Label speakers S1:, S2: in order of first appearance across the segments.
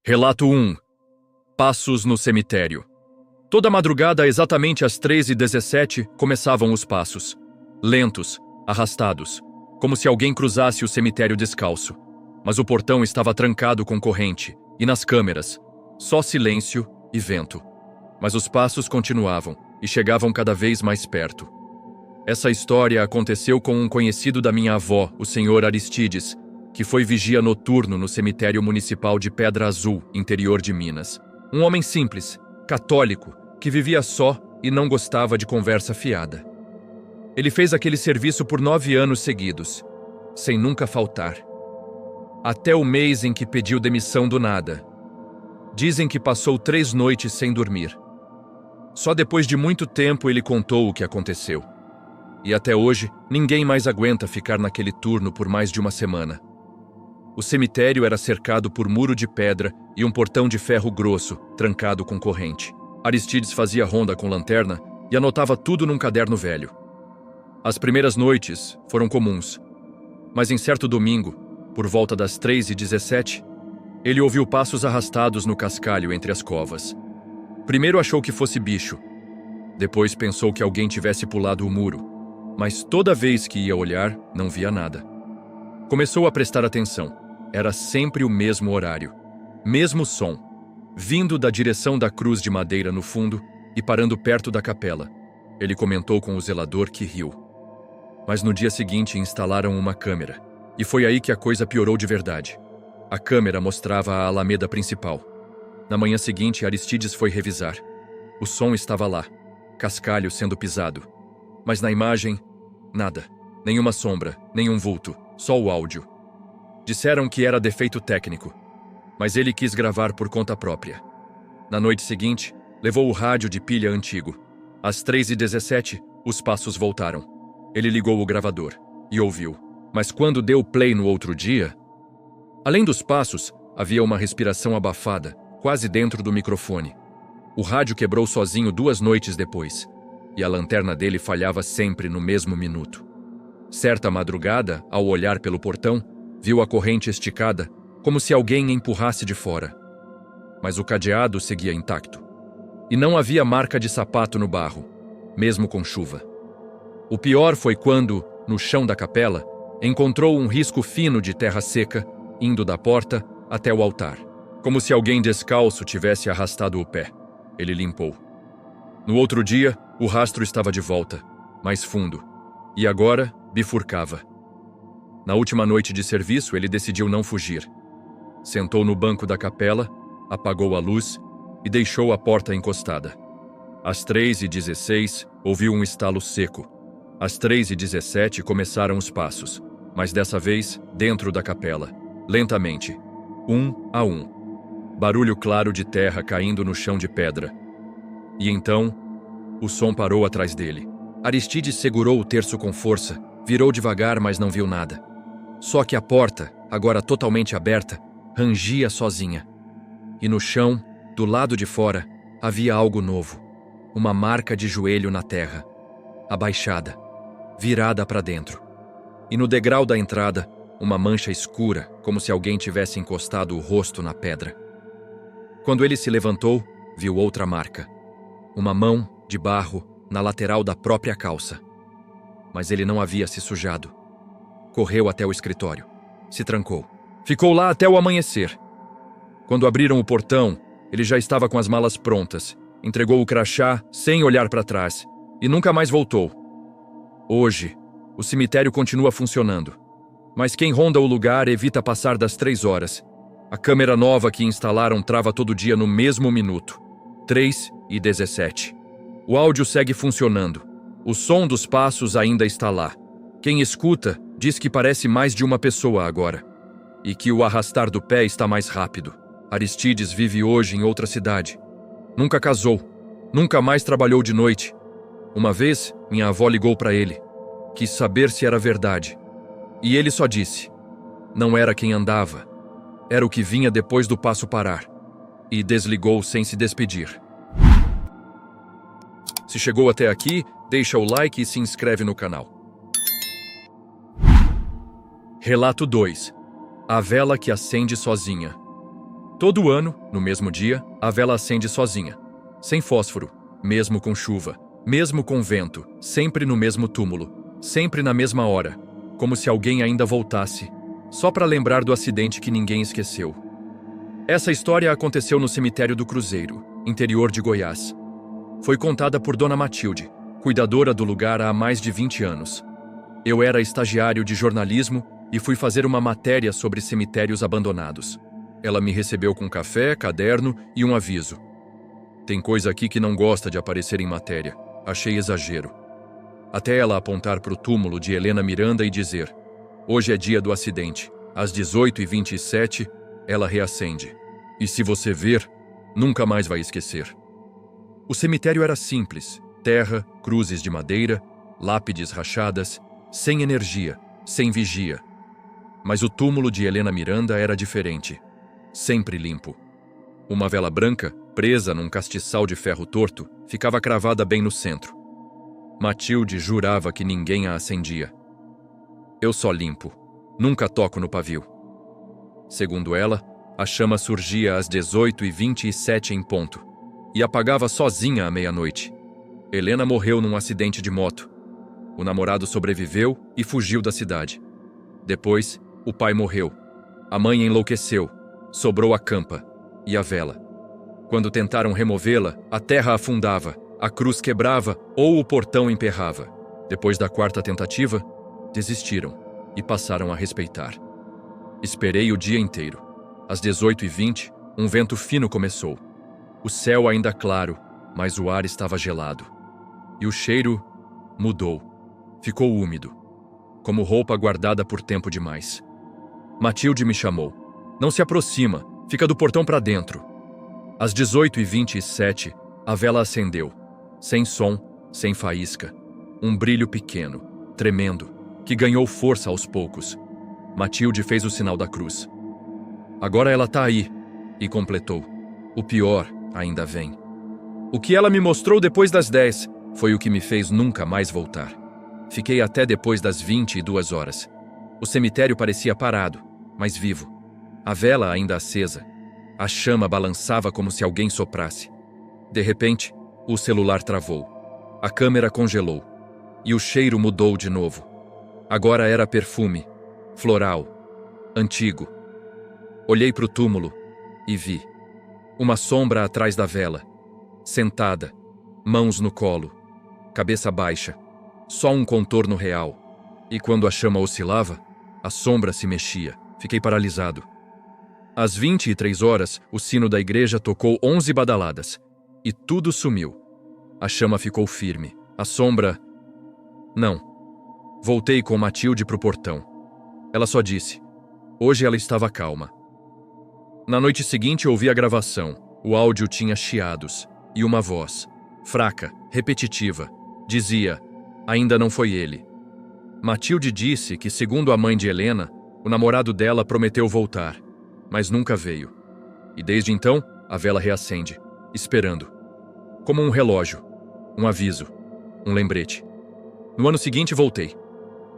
S1: Relato 1. Passos no cemitério. Toda madrugada, exatamente às 3h17, começavam os passos. Lentos, arrastados, como se alguém cruzasse o cemitério descalço. Mas o portão estava trancado com corrente, e nas câmeras, só silêncio e vento. Mas os passos continuavam, e chegavam cada vez mais perto. Essa história aconteceu com um conhecido da minha avó, o Sr. Aristides, que foi vigia noturno no cemitério municipal de Pedra Azul, interior de Minas. Um homem simples, católico, que vivia só e não gostava de conversa fiada. Ele fez aquele serviço por 9 anos seguidos, sem nunca faltar. Até o mês em que pediu demissão do nada. Dizem que passou 3 noites sem dormir. Só depois de muito tempo ele contou o que aconteceu. E até hoje, ninguém mais aguenta ficar naquele turno por mais de uma semana. O cemitério era cercado por muro de pedra e um portão de ferro grosso, trancado com corrente. Aristides fazia ronda com lanterna e anotava tudo num caderno velho. As primeiras noites foram comuns, mas em certo domingo, por volta das 3h17, ele ouviu passos arrastados no cascalho entre as covas. Primeiro achou que fosse bicho, depois pensou que alguém tivesse pulado o muro, mas toda vez que ia olhar, não via nada. Começou a prestar atenção. Era sempre o mesmo horário, mesmo som, vindo da direção da cruz de madeira no fundo e parando perto da capela. Ele comentou com o zelador, que riu. Mas no dia seguinte instalaram uma câmera, e foi aí que a coisa piorou de verdade. A câmera mostrava a alameda principal. Na manhã seguinte, Aristides foi revisar. O som estava lá, cascalho sendo pisado. Mas na imagem, nada. Nenhuma sombra, nenhum vulto, só o áudio. Disseram que era defeito técnico, mas ele quis gravar por conta própria. Na noite seguinte, levou o rádio de pilha antigo. Às 3h17, os passos voltaram. Ele ligou o gravador e ouviu. Mas quando deu play no outro dia, além dos passos, havia uma respiração abafada, quase dentro do microfone. O rádio quebrou sozinho 2 noites depois, e a lanterna dele falhava sempre no mesmo minuto. Certa madrugada, ao olhar pelo portão, viu a corrente esticada, como se alguém empurrasse de fora. Mas o cadeado seguia intacto. E não havia marca de sapato no barro, mesmo com chuva. O pior foi quando, no chão da capela, encontrou um risco fino de terra seca, indo da porta até o altar. Como se alguém descalço tivesse arrastado o pé. Ele limpou. No outro dia, o rastro estava de volta, mais fundo. E agora, bifurcava. Na última noite de serviço, ele decidiu não fugir. Sentou no banco da capela, apagou a luz e deixou a porta encostada. Às 3h16, ouviu um estalo seco. Às 3h17, começaram os passos, mas dessa vez, dentro da capela, lentamente, 1 a 1. Barulho claro de terra caindo no chão de pedra. E então, o som parou atrás dele. Aristides segurou o terço com força, virou devagar, mas não viu nada. Só que a porta, agora totalmente aberta, rangia sozinha. E no chão, do lado de fora, havia algo novo. Uma marca de joelho na terra, abaixada, virada para dentro. E no degrau da entrada, uma mancha escura, como se alguém tivesse encostado o rosto na pedra. Quando ele se levantou, viu outra marca. Uma mão, de barro, na lateral da própria calça. Mas ele não havia se sujado. Correu até o escritório. Se trancou. Ficou lá até o amanhecer. Quando abriram o portão, ele já estava com as malas prontas. Entregou o crachá sem olhar para trás e nunca mais voltou. Hoje, o cemitério continua funcionando. Mas quem ronda o lugar evita passar das 3 horas. A câmera nova que instalaram trava todo dia no mesmo minuto. 3h17. O áudio segue funcionando. O som dos passos ainda está lá. Quem escuta diz que parece mais de uma pessoa agora. E que o arrastar do pé está mais rápido. Aristides vive hoje em outra cidade. Nunca casou. Nunca mais trabalhou de noite. Uma vez, minha avó ligou para ele. Quis saber se era verdade. E ele só disse: não era quem andava. Era o que vinha depois do passo parar. E desligou sem se despedir. Se chegou até aqui, deixa o like e se inscreve no canal. Relato 2. A vela que acende sozinha. Todo ano, no mesmo dia, a vela acende sozinha, sem fósforo, mesmo com chuva, mesmo com vento, sempre no mesmo túmulo, sempre na mesma hora, como se alguém ainda voltasse, só para lembrar do acidente que ninguém esqueceu. Essa história aconteceu no cemitério do Cruzeiro, interior de Goiás. Foi contada por Dona Matilde, cuidadora do lugar há mais de 20 anos. Eu era estagiário de jornalismo e fui fazer uma matéria sobre cemitérios abandonados. Ela me recebeu com café, caderno e um aviso. Tem coisa aqui que não gosta de aparecer em matéria. Achei exagero. Até ela apontar para o túmulo de Helena Miranda e dizer: hoje é dia do acidente. Às 18h27, ela reacende. E se você ver, nunca mais vai esquecer. O cemitério era simples: terra, cruzes de madeira, lápides rachadas, sem energia, sem vigia. Mas o túmulo de Helena Miranda era diferente. Sempre limpo. Uma vela branca, presa num castiçal de ferro torto, ficava cravada bem no centro. Matilde jurava que ninguém a acendia. Eu só limpo. Nunca toco no pavio. Segundo ela, a chama surgia às 18h27 em ponto e apagava sozinha à meia-noite. Helena morreu num acidente de moto. O namorado sobreviveu e fugiu da cidade. Depois, o pai morreu. A mãe enlouqueceu. Sobrou a campa e a vela. Quando tentaram removê-la, a terra afundava, a cruz quebrava ou o portão emperrava. Depois da quarta tentativa, desistiram e passaram a respeitar. Esperei o dia inteiro. Às 18h20, um vento fino começou. O céu ainda claro, mas o ar estava gelado. E o cheiro mudou. Ficou úmido, como roupa guardada por tempo demais. Matilde me chamou. Não se aproxima, fica do portão para dentro. Às 18h27, a vela acendeu. Sem som, sem faísca. Um brilho pequeno, tremendo, que ganhou força aos poucos. Matilde fez o sinal da cruz. Agora ela tá aí, e completou. O pior ainda vem. O que ela me mostrou depois das 10 foi o que me fez nunca mais voltar. Fiquei até depois das 22 horas. O cemitério parecia parado, mas vivo. A vela ainda acesa. A chama balançava como se alguém soprasse. De repente, o celular travou. A câmera congelou. E o cheiro mudou de novo. Agora era perfume, floral, antigo. Olhei para o túmulo e vi uma sombra atrás da vela, sentada, mãos no colo, cabeça baixa, só um contorno real. E quando a chama oscilava, a sombra se mexia. Fiquei paralisado. Às 23 horas, o sino da igreja tocou 11 badaladas. E tudo sumiu. A chama ficou firme. A sombra... Não. Voltei com Matilde para o portão. Ela só disse. Hoje ela estava calma. Na noite seguinte ouvi a gravação. O áudio tinha chiados. E uma voz, fraca, repetitiva, dizia: ainda não foi ele. Matilde disse que, segundo a mãe de Helena, o namorado dela prometeu voltar, mas nunca veio. E desde então, a vela reacende, esperando. Como um relógio, um aviso, um lembrete. No ano seguinte voltei,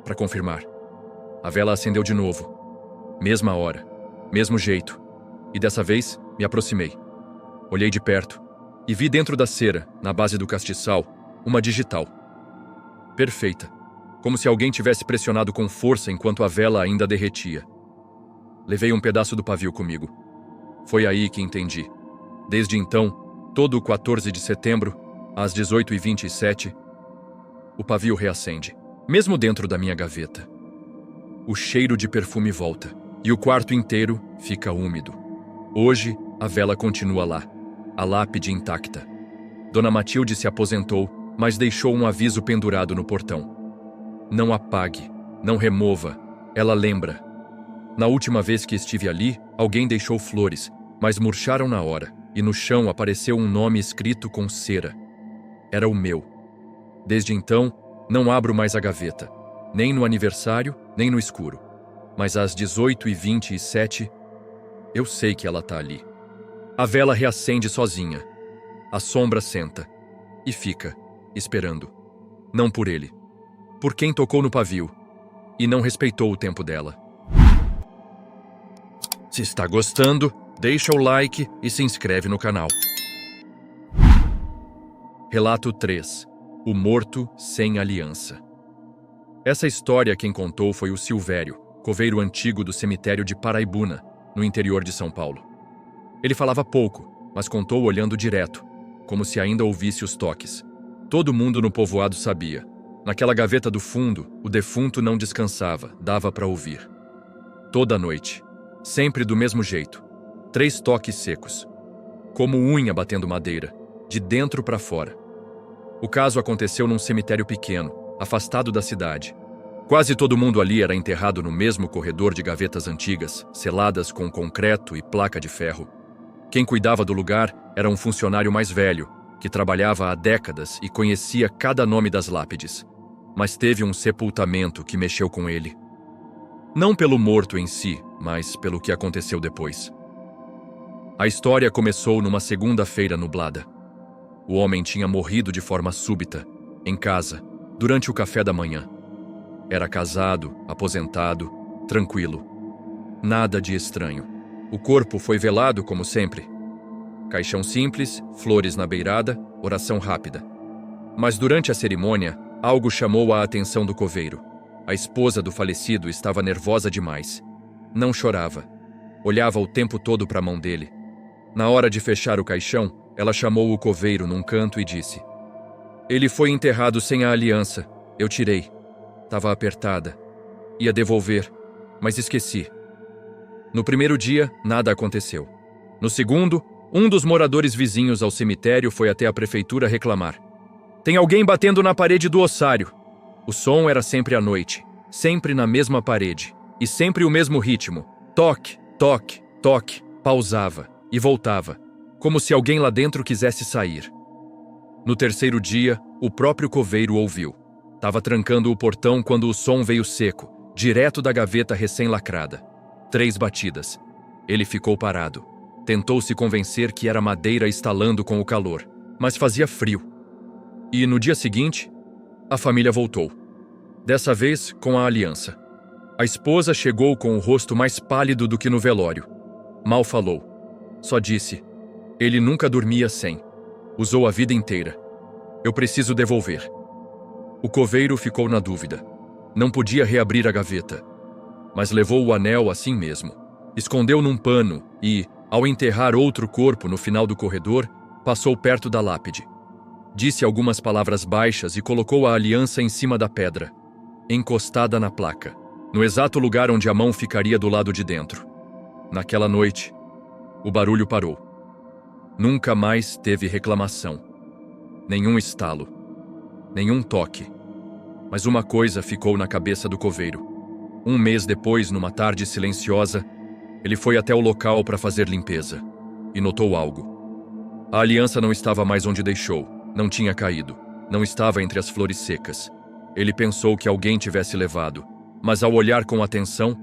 S1: para confirmar. A vela acendeu de novo. Mesma hora, mesmo jeito. E dessa vez, me aproximei. Olhei de perto e vi dentro da cera, na base do castiçal, uma digital. Perfeita, como se alguém tivesse pressionado com força enquanto a vela ainda derretia. Levei um pedaço do pavio comigo. Foi aí que entendi. Desde então, todo o 14 de setembro, às 18h27, o pavio reacende, mesmo dentro da minha gaveta. O cheiro de perfume volta, e o quarto inteiro fica úmido. Hoje, a vela continua lá, a lápide intacta. Dona Matilde se aposentou, mas deixou um aviso pendurado no portão. Não apague, não remova, ela lembra. Na última vez que estive ali, alguém deixou flores, mas murcharam na hora, e no chão apareceu um nome escrito com cera. Era o meu. Desde então, não abro mais a gaveta, nem no aniversário, nem no escuro. Mas às 18h27, eu sei que ela tá ali. A vela reacende sozinha. A sombra senta e fica, esperando. Não por ele. Por quem tocou no pavio e não respeitou o tempo dela. Se está gostando, Deixa o like e se inscreve no canal. Relato 3. O morto sem aliança. Essa história quem contou foi o Silvério, coveiro antigo do cemitério de Paraibuna, no interior de São Paulo. Ele falava pouco, mas contou olhando direto, como se ainda ouvisse os toques. Todo mundo no povoado sabia. Naquela gaveta do fundo, o defunto não descansava, dava para ouvir. Toda noite, sempre do mesmo jeito. 3 toques secos, como unha batendo madeira, de dentro para fora. O caso aconteceu num cemitério pequeno, afastado da cidade. Quase todo mundo ali era enterrado no mesmo corredor de gavetas antigas, seladas com concreto e placa de ferro. Quem cuidava do lugar era um funcionário mais velho, que trabalhava há décadas e conhecia cada nome das lápides. Mas teve um sepultamento que mexeu com ele. Não pelo morto em si, mas pelo que aconteceu depois. A história começou numa segunda-feira nublada. O homem tinha morrido de forma súbita, em casa, durante o café da manhã. Era casado, aposentado, tranquilo. Nada de estranho. O corpo foi velado como sempre. Caixão simples, flores na beirada, oração rápida. Mas durante a cerimônia, algo chamou a atenção do coveiro. A esposa do falecido estava nervosa demais. Não chorava. Olhava o tempo todo para a mão dele. Na hora de fechar o caixão, ela chamou o coveiro num canto e disse: "Ele foi enterrado sem a aliança. Eu tirei. Estava apertada. Ia devolver, mas esqueci." No primeiro dia, nada aconteceu. No segundo, um dos moradores vizinhos ao cemitério foi até a prefeitura reclamar. "Tem alguém batendo na parede do ossário." O som era sempre à noite, sempre na mesma parede, e sempre o mesmo ritmo. Toque, toque, toque, pausava e voltava, como se alguém lá dentro quisesse sair. No terceiro dia, o próprio coveiro ouviu. Estava trancando o portão quando o som veio seco, direto da gaveta recém-lacrada. 3 batidas. Ele ficou parado. Tentou se convencer que era madeira estalando com o calor, mas fazia frio. E no dia seguinte, a família voltou. Dessa vez, com a aliança. A esposa chegou com o rosto mais pálido do que no velório. Mal falou. Só disse: "Ele nunca dormia sem. Usou a vida inteira. Eu preciso devolver." O coveiro ficou na dúvida. Não podia reabrir a gaveta. Mas levou o anel assim mesmo. Escondeu num pano e, ao enterrar outro corpo no final do corredor, passou perto da lápide. Disse algumas palavras baixas e colocou a aliança em cima da pedra, encostada na placa, no exato lugar onde a mão ficaria do lado de dentro. Naquela noite, o barulho parou. Nunca mais teve reclamação. Nenhum estalo. Nenhum toque. Mas uma coisa ficou na cabeça do coveiro. Um mês depois, numa tarde silenciosa, ele foi até o local para fazer limpeza e notou algo. A aliança não estava mais onde deixou, não tinha caído, não estava entre as flores secas. Ele pensou que alguém tivesse levado, mas ao olhar com atenção,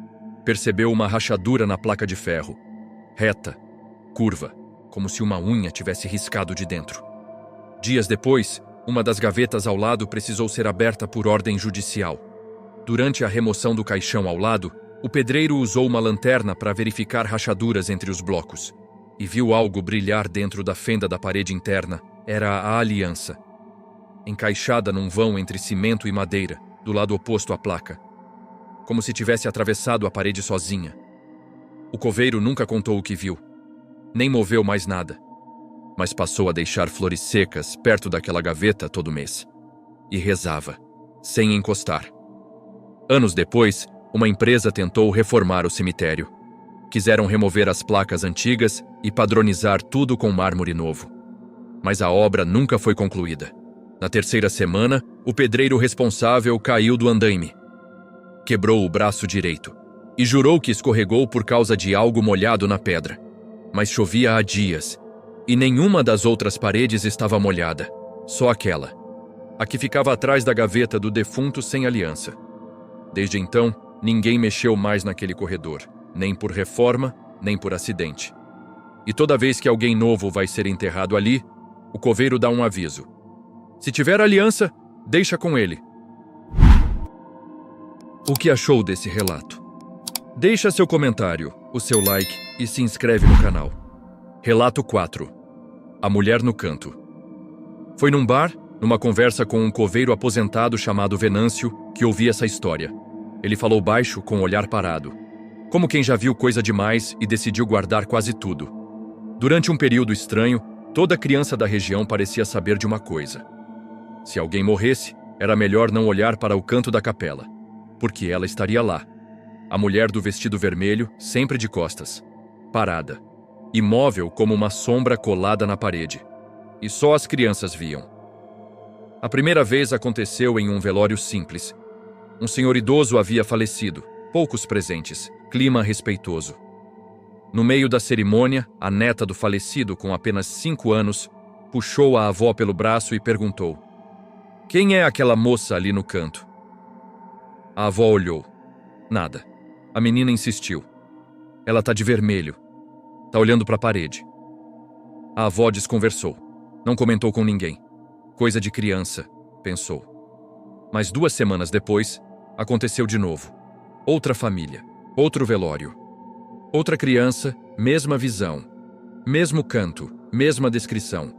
S1: percebeu uma rachadura na placa de ferro, reta, curva, como se uma unha tivesse riscado de dentro. Dias depois, uma das gavetas ao lado precisou ser aberta por ordem judicial. Durante a remoção do caixão ao lado, o pedreiro usou uma lanterna para verificar rachaduras entre os blocos e viu algo brilhar dentro da fenda da parede interna. Era a aliança, encaixada num vão entre cimento e madeira, do lado oposto à placa, como se tivesse atravessado a parede sozinha. O coveiro nunca contou o que viu, nem moveu mais nada, mas passou a deixar flores secas perto daquela gaveta todo mês e rezava, sem encostar. Anos depois, uma empresa tentou reformar o cemitério. Quiseram remover as placas antigas e padronizar tudo com mármore novo. Mas a obra nunca foi concluída. Na terceira semana, o pedreiro responsável caiu do andaime. Quebrou o braço direito e jurou que escorregou por causa de algo molhado na pedra. Mas chovia há dias e nenhuma das outras paredes estava molhada, só aquela, a que ficava atrás da gaveta do defunto sem aliança. Desde então, ninguém mexeu mais naquele corredor, nem por reforma, nem por acidente. E toda vez que alguém novo vai ser enterrado ali, o coveiro dá um aviso. Se tiver aliança, deixa com ele. O que achou desse relato? Deixa seu comentário. o seu like e se inscreve no canal. Relato 4. A mulher no canto. Foi num bar, numa conversa com um coveiro aposentado chamado Venâncio, que ouvi essa história. Ele falou baixo, com o olhar parado, como quem já viu coisa demais e decidiu guardar quase tudo. Durante um período estranho, toda criança da região parecia saber de uma coisa. Se alguém morresse, era melhor não olhar para o canto da capela, porque ela estaria lá. A mulher do vestido vermelho, sempre de costas, parada, imóvel como uma sombra colada na parede. E só as crianças viam. A primeira vez aconteceu em um velório simples. Um senhor idoso havia falecido, poucos presentes, clima respeitoso. No meio da cerimônia, a neta do falecido, com apenas 5 anos, puxou a avó pelo braço e perguntou: "Quem é aquela moça ali no canto?" A avó olhou. Nada. A menina insistiu. "Ela tá de vermelho. Tá olhando para a parede." A avó desconversou. Não comentou com ninguém. Coisa de criança, pensou. Mas 2 semanas depois, aconteceu de novo. Outra família, outro velório. Outra criança, mesma visão. Mesmo canto, mesma descrição.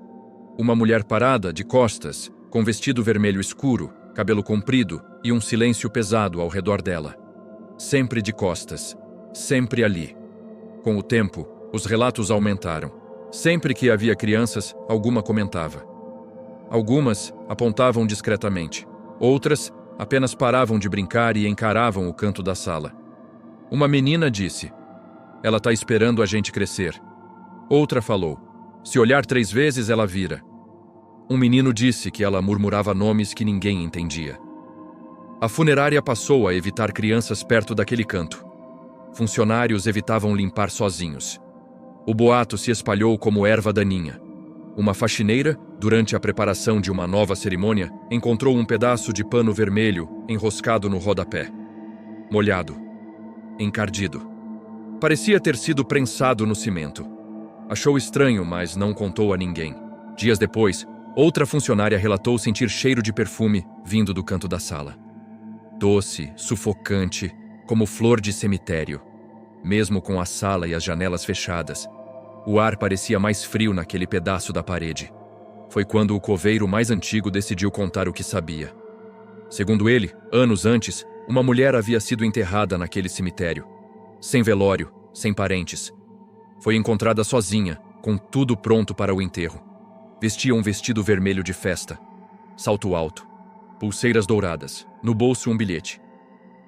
S1: Uma mulher parada, de costas, com vestido vermelho escuro, cabelo comprido e um silêncio pesado ao redor dela. Sempre de costas, sempre ali. Com o tempo, os relatos aumentaram. Sempre que havia crianças, alguma comentava. Algumas apontavam discretamente. Outras apenas paravam de brincar e encaravam o canto da sala. Uma menina disse: "Ela está esperando a gente crescer." Outra falou: "Se olhar 3 vezes, ela vira." Um menino disse que ela murmurava nomes que ninguém entendia. A funerária passou a evitar crianças perto daquele canto. Funcionários evitavam limpar sozinhos. O boato se espalhou como erva daninha. Uma faxineira, durante a preparação de uma nova cerimônia, encontrou um pedaço de pano vermelho enroscado no rodapé. Molhado. Encardido. Parecia ter sido prensado no cimento. Achou estranho, mas não contou a ninguém. Dias depois, outra funcionária relatou sentir cheiro de perfume vindo do canto da sala. Doce, sufocante, como flor de cemitério. Mesmo com a sala e as janelas fechadas, o ar parecia mais frio naquele pedaço da parede. Foi quando o coveiro mais antigo decidiu contar o que sabia. Segundo ele, anos antes, uma mulher havia sido enterrada naquele cemitério. Sem velório, sem parentes. Foi encontrada sozinha, com tudo pronto para o enterro. Vestia um vestido vermelho de festa, salto alto, pulseiras douradas, no bolso um bilhete.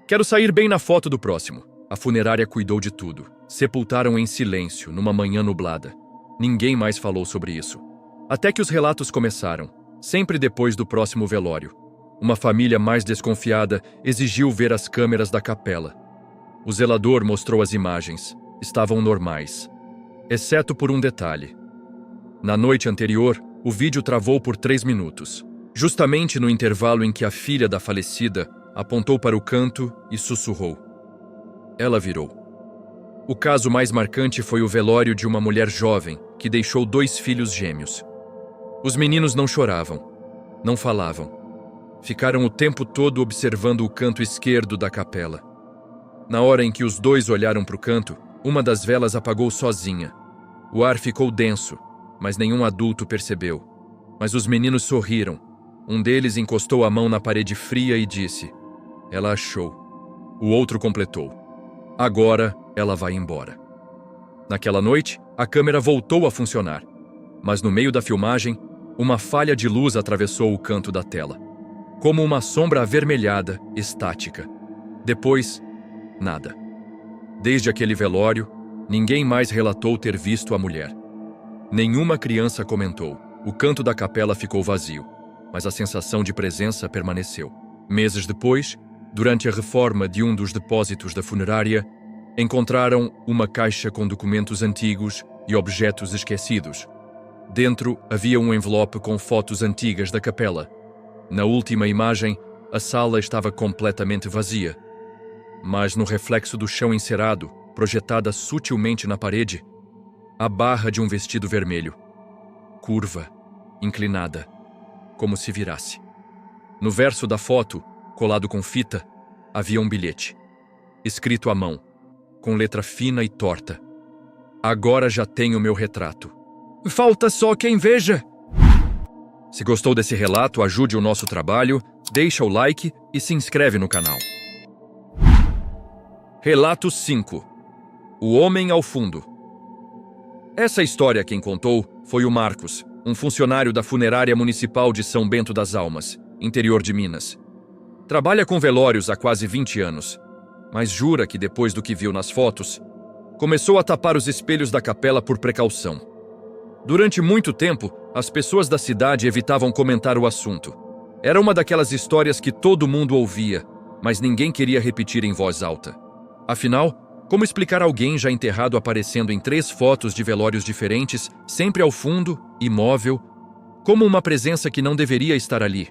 S1: "Quero sair bem na foto do próximo." A funerária cuidou de tudo. Sepultaram em silêncio, numa manhã nublada. Ninguém mais falou sobre isso. Até que os relatos começaram, sempre depois do próximo velório. Uma família mais desconfiada exigiu ver as câmeras da capela. O zelador mostrou as imagens. Estavam normais. Exceto por um detalhe. Na noite anterior, o vídeo travou por 3 minutos. Justamente no intervalo em que a filha da falecida apontou para o canto e sussurrou. Ela virou. O caso mais marcante foi o velório de uma mulher jovem que deixou 2 filhos gêmeos. Os meninos não choravam, não falavam. Ficaram o tempo todo observando o canto esquerdo da capela. Na hora em que os 2 olharam para o canto, uma das velas apagou sozinha. O ar ficou denso, mas nenhum adulto percebeu. Mas os meninos sorriram. Um deles encostou a mão na parede fria e disse: "Ela achou." O outro completou: "Agora ela vai embora." Naquela noite, a câmera voltou a funcionar. Mas no meio da filmagem, uma falha de luz atravessou o canto da tela. Como uma sombra avermelhada, estática. Depois, nada. Desde aquele velório, ninguém mais relatou ter visto a mulher. Nenhuma criança comentou. O canto da capela ficou vazio, mas a sensação de presença permaneceu. Meses depois, durante a reforma de um dos depósitos da funerária, encontraram uma caixa com documentos antigos e objetos esquecidos. Dentro havia um envelope com fotos antigas da capela. Na última imagem, a sala estava completamente vazia. Mas no reflexo do chão encerado, projetada sutilmente na parede, a barra de um vestido vermelho. Curva, inclinada, como se virasse. No verso da foto, colado com fita, havia um bilhete, escrito à mão: com letra fina e torta. Agora já tenho meu retrato. Falta só quem veja! Se gostou desse relato, ajude o nosso trabalho, deixa o like e se inscreve no canal. Relato 5. O Homem ao Fundo. Essa história quem contou foi o Marcos, um funcionário da Funerária Municipal de São Bento das Almas, interior de Minas. Trabalha com velórios há quase 20 anos, mas jura que depois do que viu nas fotos, começou a tapar os espelhos da capela por precaução. Durante muito tempo, as pessoas da cidade evitavam comentar o assunto. Era uma daquelas histórias que todo mundo ouvia, mas ninguém queria repetir em voz alta. Afinal, como explicar alguém já enterrado aparecendo em 3 fotos de velórios diferentes, sempre ao fundo, imóvel, como uma presença que não deveria estar ali?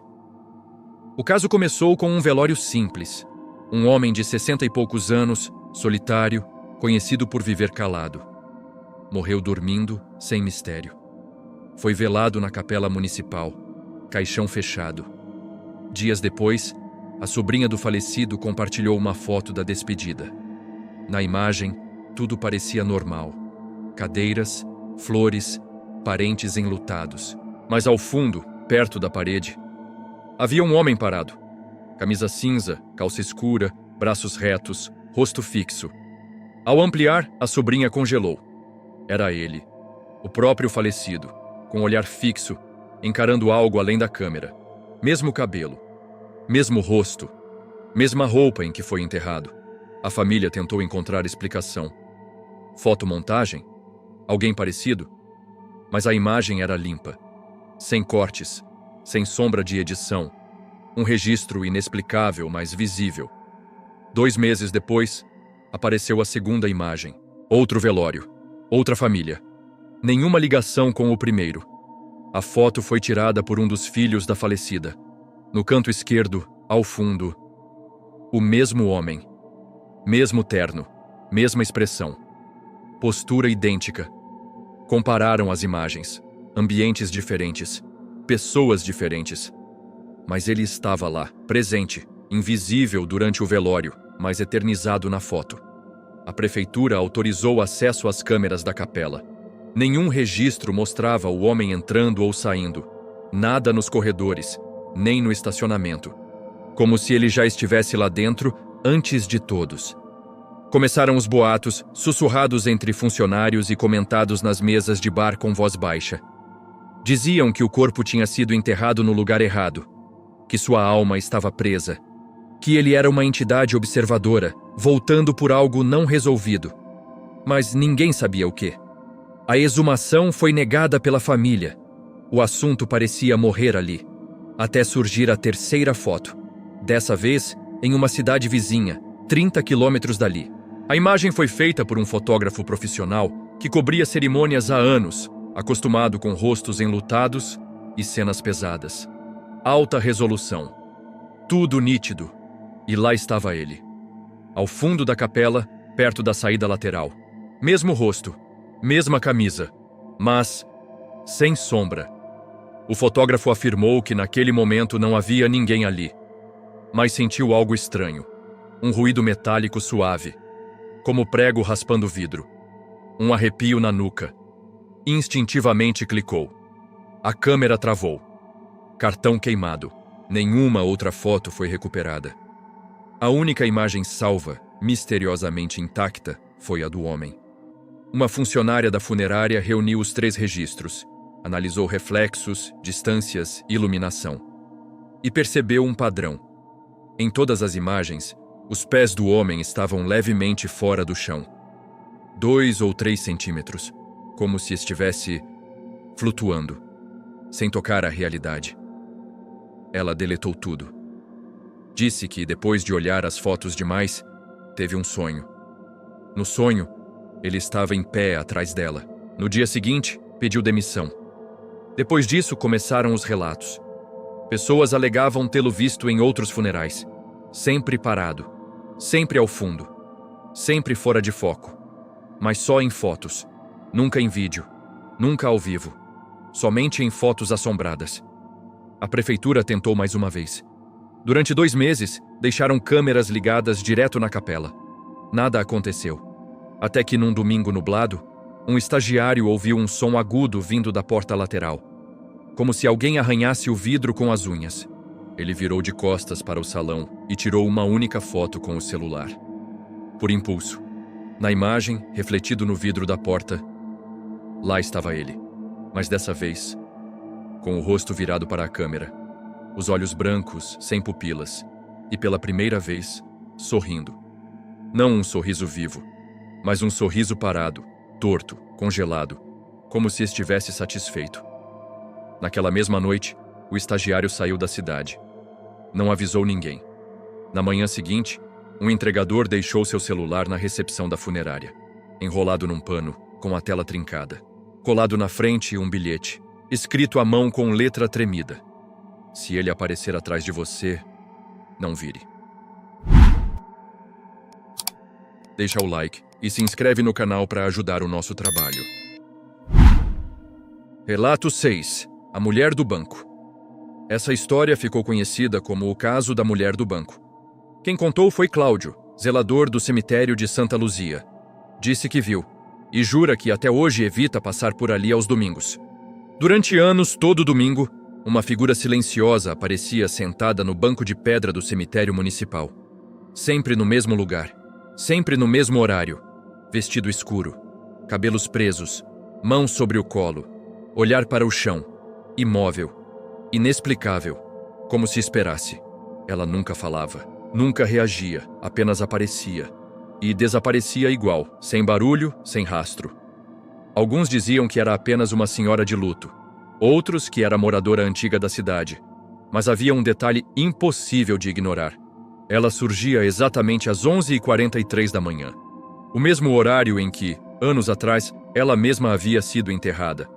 S1: O caso começou com um velório simples. Um homem de 60 e poucos anos, solitário, conhecido por viver calado. Morreu dormindo, sem mistério. Foi velado na capela municipal, caixão fechado. Dias depois, a sobrinha do falecido compartilhou uma foto da despedida. Na imagem, tudo parecia normal. Cadeiras, flores, parentes enlutados. Mas ao fundo, perto da parede, havia um homem parado. Camisa cinza, calça escura, braços retos, rosto fixo. Ao ampliar, a sobrinha congelou. Era ele, o próprio falecido, com olhar fixo, encarando algo além da câmera. Mesmo cabelo, mesmo rosto, mesma roupa em que foi enterrado. A família tentou encontrar explicação. Fotomontagem? Alguém parecido? Mas a imagem era limpa, sem cortes, sem sombra de edição. Um registro inexplicável, mas visível. 2 meses depois, apareceu a segunda imagem. Outro velório, outra família. Nenhuma ligação com o primeiro. A foto foi tirada por um dos filhos da falecida. No canto esquerdo, ao fundo, o mesmo homem. Mesmo terno, mesma expressão. Postura idêntica. Compararam as imagens. Ambientes diferentes. Pessoas diferentes. Mas ele estava lá, presente, invisível durante o velório, mas eternizado na foto. A prefeitura autorizou acesso às câmeras da capela. Nenhum registro mostrava o homem entrando ou saindo. Nada nos corredores, nem no estacionamento. Como se ele já estivesse lá dentro antes de todos. Começaram os boatos, sussurrados entre funcionários e comentados nas mesas de bar com voz baixa. Diziam que o corpo tinha sido enterrado no lugar errado, que sua alma estava presa, que ele era uma entidade observadora, voltando por algo não resolvido. Mas ninguém sabia o quê. A exumação foi negada pela família. O assunto parecia morrer ali, até surgir a terceira foto. Dessa vez, em uma cidade vizinha, 30 quilômetros dali. A imagem foi feita por um fotógrafo profissional que cobria cerimônias há anos, acostumado com rostos enlutados e cenas pesadas. Alta resolução. Tudo nítido. E lá estava ele. Ao fundo da capela, perto da saída lateral. Mesmo rosto, mesma camisa, mas sem sombra. O fotógrafo afirmou que naquele momento não havia ninguém ali, mas sentiu algo estranho. Um ruído metálico suave, como prego raspando vidro. Um arrepio na nuca. Instintivamente clicou. A câmera travou. Cartão queimado. Nenhuma outra foto foi recuperada. A única imagem salva, misteriosamente intacta, foi a do homem. Uma funcionária da funerária reuniu os 3 registros, analisou reflexos, distâncias e iluminação. E percebeu um padrão. Em todas as imagens, os pés do homem estavam levemente fora do chão. 2 ou 3 centímetros, como se estivesse flutuando, sem tocar a realidade. Ela deletou tudo. Disse que, depois de olhar as fotos demais, teve um sonho. No sonho, ele estava em pé atrás dela. No dia seguinte, pediu demissão. Depois disso, começaram os relatos. Pessoas alegavam tê-lo visto em outros funerais. Sempre parado, sempre ao fundo, sempre fora de foco. Mas só em fotos, nunca em vídeo, nunca ao vivo. Somente em fotos assombradas. A prefeitura tentou mais uma vez. Durante 2 meses, deixaram câmeras ligadas direto na capela. Nada aconteceu. Até que num domingo nublado, um estagiário ouviu um som agudo vindo da porta lateral, como se alguém arranhasse o vidro com as unhas. Ele virou de costas para o salão e tirou uma única foto com o celular. Por impulso, na imagem, refletido no vidro da porta, lá estava ele, mas dessa vez, com o rosto virado para a câmera, os olhos brancos, sem pupilas, e pela primeira vez, sorrindo. Não um sorriso vivo, mas um sorriso parado, torto, congelado, como se estivesse satisfeito. Naquela mesma noite, o estagiário saiu da cidade. Não avisou ninguém. Na manhã seguinte, um entregador deixou seu celular na recepção da funerária, enrolado num pano, com a tela trincada. Colado na frente, um bilhete, escrito à mão com letra tremida. Se ele aparecer atrás de você, não vire. Deixa o like e se inscreve no canal para ajudar o nosso trabalho. Relato 6. A Mulher do Banco. Essa história ficou conhecida como o caso da Mulher do Banco. Quem contou foi Cláudio, zelador do cemitério de Santa Luzia. Disse que viu, e jura que até hoje evita passar por ali aos domingos. Durante anos, todo domingo, uma figura silenciosa aparecia sentada no banco de pedra do cemitério municipal. Sempre no mesmo lugar, sempre no mesmo horário, vestido escuro, cabelos presos, mãos sobre o colo, olhar para o chão, imóvel, inexplicável, como se esperasse. Ela nunca falava, nunca reagia, apenas aparecia. E desaparecia igual, sem barulho, sem rastro. Alguns diziam que era apenas uma senhora de luto, outros que era moradora antiga da cidade. Mas havia um detalhe impossível de ignorar. Ela surgia exatamente às 11h43 da manhã. O mesmo horário em que, anos atrás, ela mesma havia sido enterrada.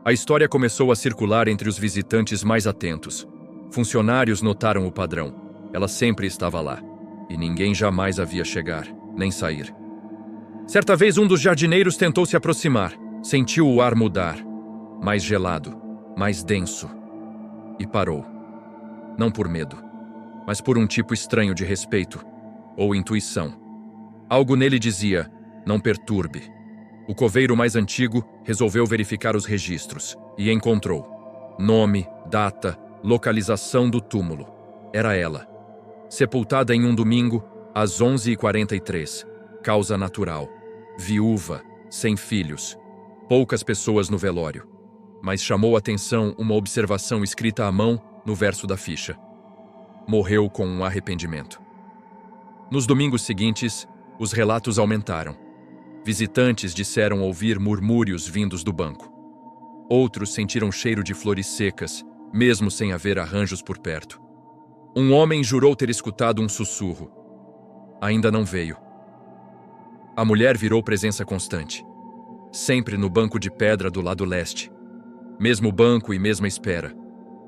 S1: A história começou a circular entre os visitantes mais atentos. Funcionários notaram o padrão. Ela sempre estava lá, e ninguém jamais a via chegar, nem sair. Certa vez um dos jardineiros tentou se aproximar, sentiu o ar mudar, mais gelado, mais denso, e parou. Não por medo, mas por um tipo estranho de respeito, ou intuição. Algo nele dizia, não perturbe. O coveiro mais antigo resolveu verificar os registros, e encontrou nome, data, localização do túmulo. Era ela. Sepultada em um domingo, às 11h43. Causa natural. Viúva, sem filhos. Poucas pessoas no velório. Mas chamou a atenção uma observação escrita à mão no verso da ficha. Morreu com um arrependimento. Nos domingos seguintes, os relatos aumentaram. Visitantes disseram ouvir murmúrios vindos do banco. Outros sentiram cheiro de flores secas, mesmo sem haver arranjos por perto. Um homem jurou ter escutado um sussurro. Ainda não veio. A mulher virou presença constante. Sempre no banco de pedra do lado leste. Mesmo banco e mesma espera.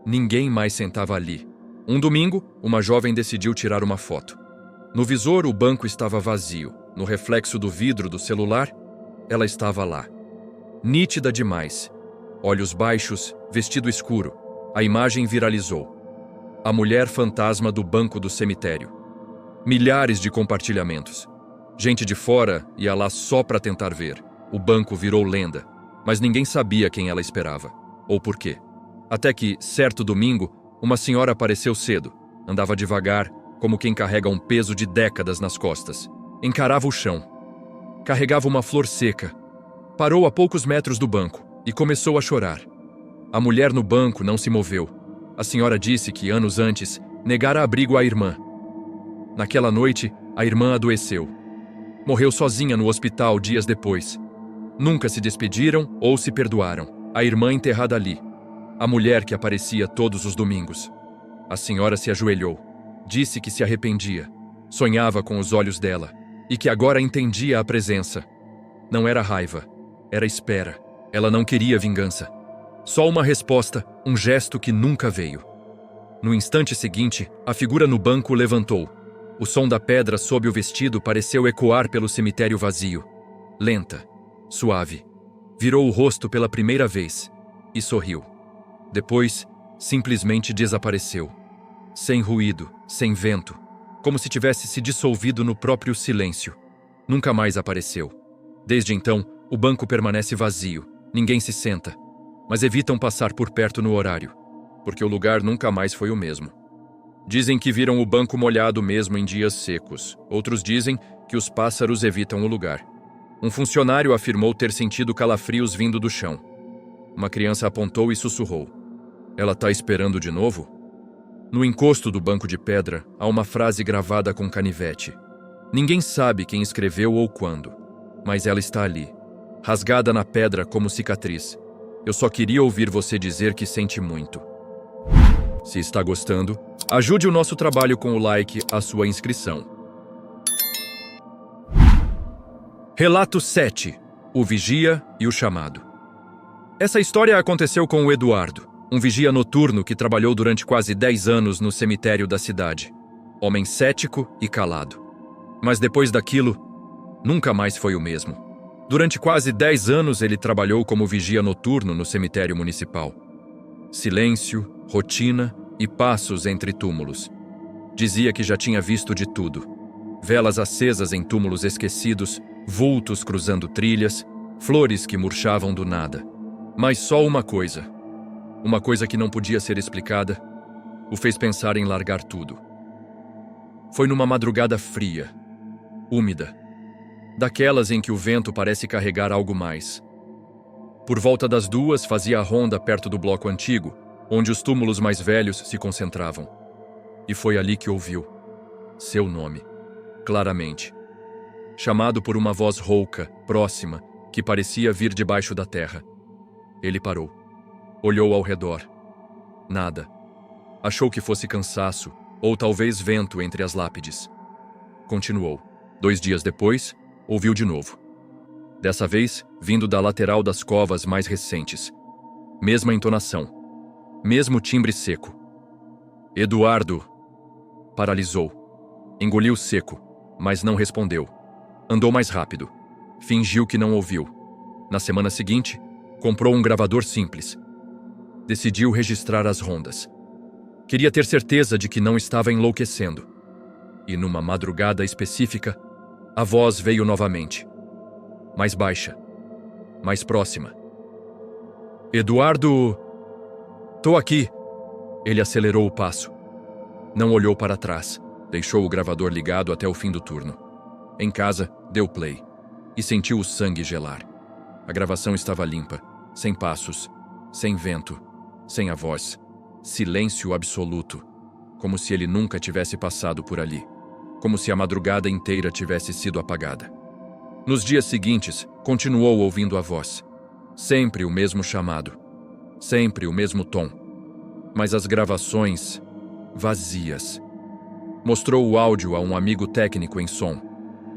S1: Ninguém mais sentava ali. Um domingo, uma jovem decidiu tirar uma foto. No visor, o banco estava vazio. No reflexo do vidro do celular, ela estava lá. Nítida demais. Olhos baixos, vestido escuro. A imagem viralizou. A mulher fantasma do banco do cemitério. Milhares de compartilhamentos. Gente de fora ia lá só para tentar ver. O banco virou lenda, mas ninguém sabia quem ela esperava, ou por quê. Até que, certo domingo, uma senhora apareceu cedo. Andava devagar, como quem carrega um peso de décadas nas costas. Encarava o chão. Carregava uma flor seca. Parou a poucos metros do banco e começou a chorar. A mulher no banco não se moveu. A senhora disse que, anos antes, negara abrigo à irmã. Naquela noite, a irmã adoeceu. Morreu sozinha no hospital dias depois. Nunca se despediram ou se perdoaram. A irmã enterrada ali. A mulher que aparecia todos os domingos. A senhora se ajoelhou. Disse que se arrependia. Sonhava com os olhos dela. E que agora entendia a presença. Não era raiva. Era espera. Ela não queria vingança. Só uma resposta, um gesto que nunca veio. No instante seguinte, a figura no banco levantou. O som da pedra sob o vestido pareceu ecoar pelo cemitério vazio. Lenta, suave. Virou o rosto pela primeira vez e sorriu. Depois, simplesmente desapareceu. Sem ruído, sem vento, como se tivesse se dissolvido no próprio silêncio. Nunca mais apareceu. Desde então, o banco permanece vazio, ninguém se senta, mas evitam passar por perto no horário, porque o lugar nunca mais foi o mesmo. Dizem que viram o banco molhado mesmo em dias secos. Outros dizem que os pássaros evitam o lugar. Um funcionário afirmou ter sentido calafrios vindo do chão. Uma criança apontou e sussurrou: "Ela tá esperando de novo?" No encosto do banco de pedra, há uma frase gravada com canivete. Ninguém sabe quem escreveu ou quando, mas ela está ali, rasgada na pedra como cicatriz. Eu só queria ouvir você dizer que sente muito. Se está gostando, ajude o nosso trabalho com o like, a sua inscrição. Relato 7. O vigia e o chamado. Essa história aconteceu com o Eduardo, um vigia noturno que trabalhou durante quase 10 anos no cemitério da cidade. Homem cético e calado. Mas depois daquilo, nunca mais foi o mesmo. Durante quase 10 anos ele trabalhou como vigia noturno no cemitério municipal. Silêncio, rotina e passos entre túmulos. Dizia que já tinha visto de tudo. Velas acesas em túmulos esquecidos, vultos cruzando trilhas, flores que murchavam do nada. Mas só uma coisa que não podia ser explicada, o fez pensar em largar tudo. Foi numa madrugada fria, úmida, daquelas em que o vento parece carregar algo mais. Por volta das 2, fazia a ronda perto do bloco antigo, onde os túmulos mais velhos se concentravam. E foi ali que ouviu seu nome, claramente, chamado por uma voz rouca, próxima, que parecia vir debaixo da terra. Ele parou, olhou ao redor. Nada. Achou que fosse cansaço, ou talvez vento entre as lápides. Continuou. 2 dias depois, ouviu de novo. Dessa vez, vindo da lateral das covas mais recentes. Mesma entonação. Mesmo timbre seco. Eduardo. Paralisou. Engoliu seco, mas não respondeu. Andou mais rápido. Fingiu que não ouviu. Na semana seguinte, comprou um gravador simples. Decidiu registrar as rondas. Queria ter certeza de que não estava enlouquecendo. E numa madrugada específica, a voz veio novamente. Mais baixa. Mais próxima. Eduardo... Tô aqui. Ele acelerou o passo. Não olhou para trás. Deixou o gravador ligado até o fim do turno. Em casa, deu play. E sentiu o sangue gelar. A gravação estava limpa. Sem passos. Sem vento. Sem a voz. Silêncio absoluto. Como se ele nunca tivesse passado por ali. Como se a madrugada inteira tivesse sido apagada. Nos dias seguintes, continuou ouvindo a voz. Sempre o mesmo chamado. Sempre o mesmo tom. Mas as gravações... vazias. Mostrou o áudio a um amigo técnico em som.